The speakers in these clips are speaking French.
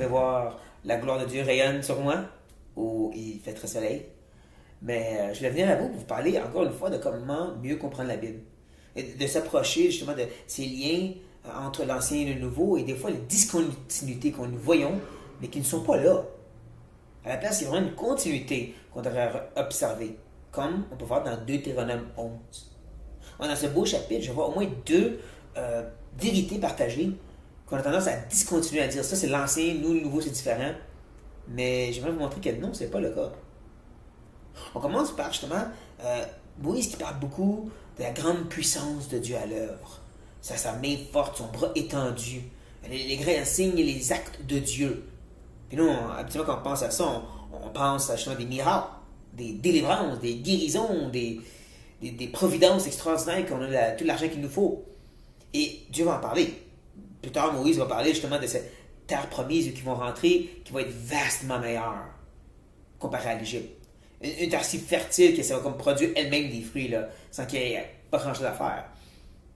pouvez voir la gloire de Dieu rayonne sur moi, ou il fait très soleil. Mais je vais venir à vous pour vous parler encore une fois de comment mieux comprendre la Bible. Et de s'approcher justement de ces liens entre l'ancien et le nouveau, et des fois les discontinuités qu'on nous voyons, mais qui ne sont pas là. À la place, c'est vraiment une continuité qu'on devrait observer, comme on peut voir dans Deutéronome 11. Dans ce beau chapitre, je vois au moins deux vérités partagées qu'on a tendance à discontinuer, à dire ça c'est l'ancien, nous le nouveau c'est différent. Mais j'aimerais vous montrer que non, c'est pas le cas. On commence par justement Moïse qui parle beaucoup de la grande puissance de Dieu à l'œuvre. Sa main forte, son bras étendu, les grands signes et les actes de Dieu. Puis nous, habituellement, quand on pense à ça, on pense à justement des miracles, des délivrances, des guérisons, des providences extraordinaires, qu'on a tout l'argent qu'il nous faut. Et Dieu va en parler. Plus tard, Moïse va parler justement de cette terre promise où ils vont rentrer, qui va être vastement meilleure comparée à l'Égypte. Une terre si fertile que ça va comme produire elle-même des fruits, là, sans qu'il n'y ait pas grand-chose à faire.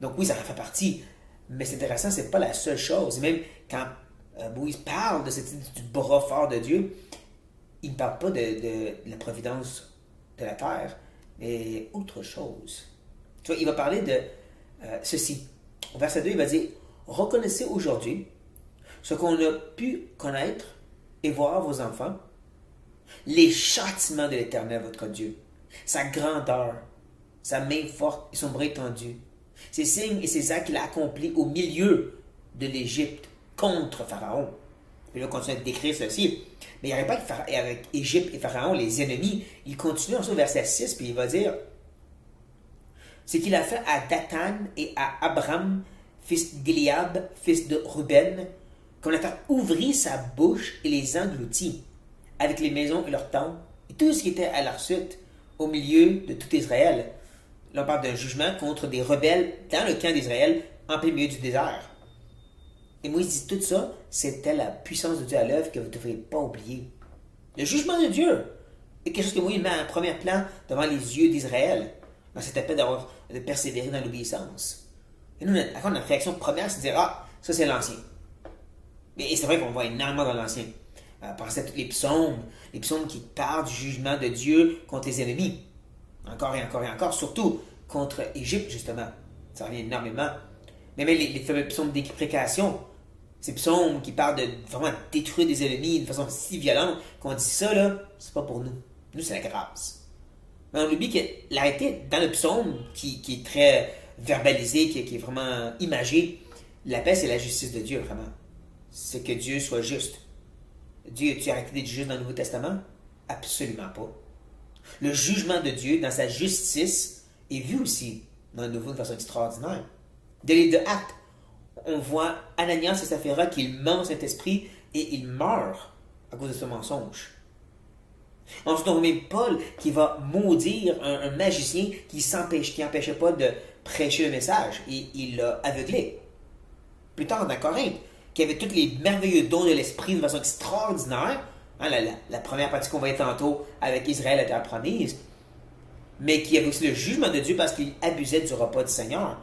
Donc oui, ça en fait partie. Mais c'est intéressant, c'est pas la seule chose. Même quand Moïse parle de du bras fort de Dieu, il ne parle pas de la providence de la terre, mais autre chose. Tu vois, il va parler de ceci. Au verset 2, il va dire « Reconnaissez aujourd'hui ce qu'on a pu connaître et voir vos enfants, les châtiments de l'Éternel, votre Dieu, sa grandeur, sa main forte et son bras étendu, ses signes et ses actes qu'il a accomplis au milieu de l'Égypte contre Pharaon. » Et là, on continue à décrire ceci. Mais il n'y aurait pas avec Égypte et Pharaon, les ennemis. Il continue ensuite au verset 6, puis il va dire « Ce qu'il a fait à Dathan et à Abram, fils d'Éliab, fils de Ruben, quand la terre ouvrit sa bouche et les engloutit, avec les maisons et leurs tentes, et tout ce qui était à leur suite, au milieu de tout Israël. » Là, on parle d'un jugement contre des rebelles dans le camp d'Israël, en plein milieu du désert. Et Moïse dit tout ça, c'était la puissance de Dieu à l'œuvre que vous ne devriez pas oublier. Le jugement de Dieu est quelque chose que Moïse met en premier plan devant les yeux d'Israël, dans cet appel de persévérer dans l'obéissance. Et nous, notre réaction première, c'est de dire « Ah, ça c'est l'Ancien. » Et c'est vrai qu'on voit énormément dans l'Ancien. Pensez à tous les psaumes qui parlent du jugement de Dieu contre les ennemis. Encore et encore et encore, surtout contre Égypte, justement. Ça revient énormément. Mais même les fameux psaumes de déprécation, ces psaumes qui parlent de vraiment détruire des ennemis de façon si violente qu'on dit ça, là, c'est pas pour nous. Nous, c'est la grâce. Mais on oublie que l'arrêté dans le psaume, qui est très verbalisé, qui est vraiment imagé, la paix, c'est la justice de Dieu, vraiment. C'est que Dieu soit juste. Dieu a-tu arrêté d'être juste dans le Nouveau Testament? Absolument pas. Le jugement de Dieu, dans sa justice, est vu aussi dans le Nouveau de façon extraordinaire. Dans les deux actes, on voit Ananias et Saphira qui ment Saint-Esprit et il meurt à cause de ce mensonge. Ensuite, on voit même Paul qui va maudire un magicien qui n'empêchait pas de prêcher le message et il l'a aveuglé. Plus tard, dans Corinthe, qui avait tous les merveilleux dons de l'Esprit de façon extraordinaire, hein, la première partie qu'on voyait tantôt avec Israël, la terre promise, mais qui avait aussi le jugement de Dieu parce qu'il abusait du repas du Seigneur.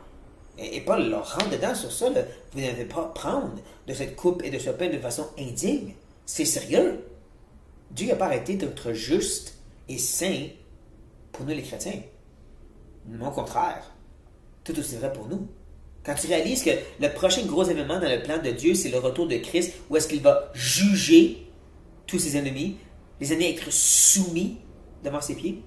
Et Paul leur rentre dedans sur ça. Là. Vous n'avez pas prendre de cette coupe et de ce pain de façon indigne. C'est sérieux. Dieu n'a pas arrêté d'être juste et saint pour nous les chrétiens. Non, au contraire. Tout aussi vrai pour nous. Quand tu réalises que le prochain gros événement dans le plan de Dieu, c'est le retour de Christ, où est-ce qu'il va juger tous ses ennemis, les ennemis être soumis devant ses pieds,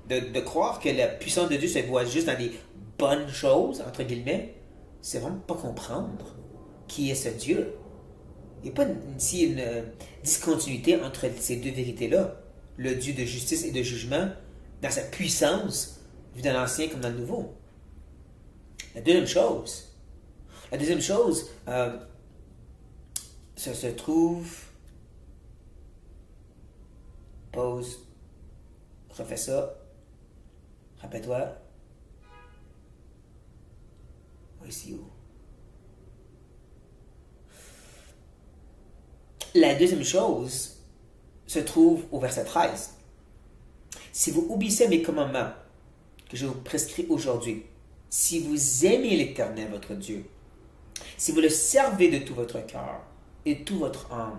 de croire que la puissance de Dieu se voit juste dans des bonnes choses, entre guillemets, c'est vraiment pas comprendre qui est ce Dieu. Il n'y a pas ici une discontinuité entre ces deux vérités-là. Le Dieu de justice et de jugement, dans sa puissance, vu dans l'Ancien comme dans le Nouveau. La deuxième chose, ça se trouve, pause, refais ça, rappelle-toi, ici où? La deuxième chose se trouve au verset 13. Si vous obéissez à mes commandements que je vous prescris aujourd'hui, si vous aimez l'Éternel, votre Dieu, si vous le servez de tout votre cœur, et toute votre âme.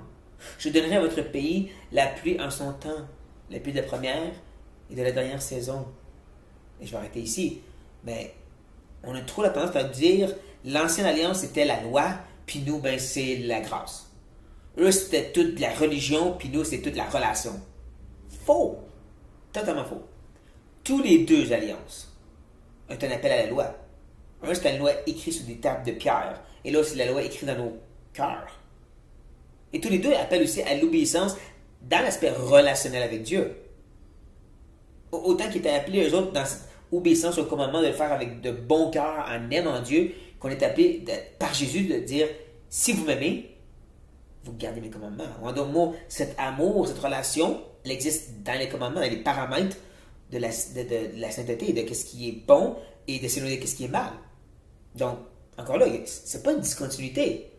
Je donnerai à votre pays la pluie en son temps, la pluie de la première et de la dernière saison. Et je vais arrêter ici. Mais on a trop la tendance à dire l'ancienne alliance c'était la loi, puis nous, ben c'est la grâce. Eux, c'était toute la religion, puis nous, c'est toute la relation. Faux! Totalement faux. Tous les deux alliances ont un appel à la loi. Un, c'est la loi écrite sur des tables de pierre, et l'autre, c'est la loi écrite dans nos cœurs. Et tous les deux appellent aussi à l'obéissance dans l'aspect relationnel avec Dieu. Autant qu'ils étaient appelés, eux autres, dans cette obéissance au commandement de le faire avec de bon cœur, en aimant Dieu, qu'on est appelé par Jésus de dire, si vous m'aimez, vous gardez mes commandements. En d'autres mots, cet amour, cette relation, elle existe dans les commandements, dans les paramètres de la sainteté, de ce qui est bon et de s'éloigner de ce qui est mal. Donc, encore là, c'est pas une discontinuité.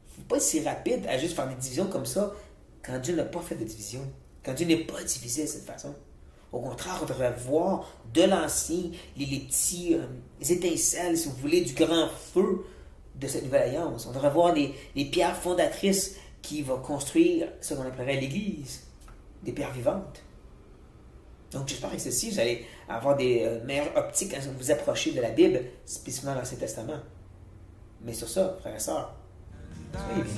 Il ne faut pas être si rapide à juste faire des divisions comme ça quand Dieu n'a pas fait de division. Quand Dieu n'est pas divisé de cette façon. Au contraire, on devrait voir de l'ancien, les petits étincelles, si vous voulez, du grand feu de cette nouvelle alliance. On devrait voir les pierres fondatrices qui vont construire ce qu'on appellerait l'Église. Des pierres vivantes. Donc, j'espère que ceci, vous allez avoir des meilleures optiques quand vous approchez de la Bible, spécifiquement dans l'Ancien Testament. Mais sur ça, frères et sœurs, soyez bénis.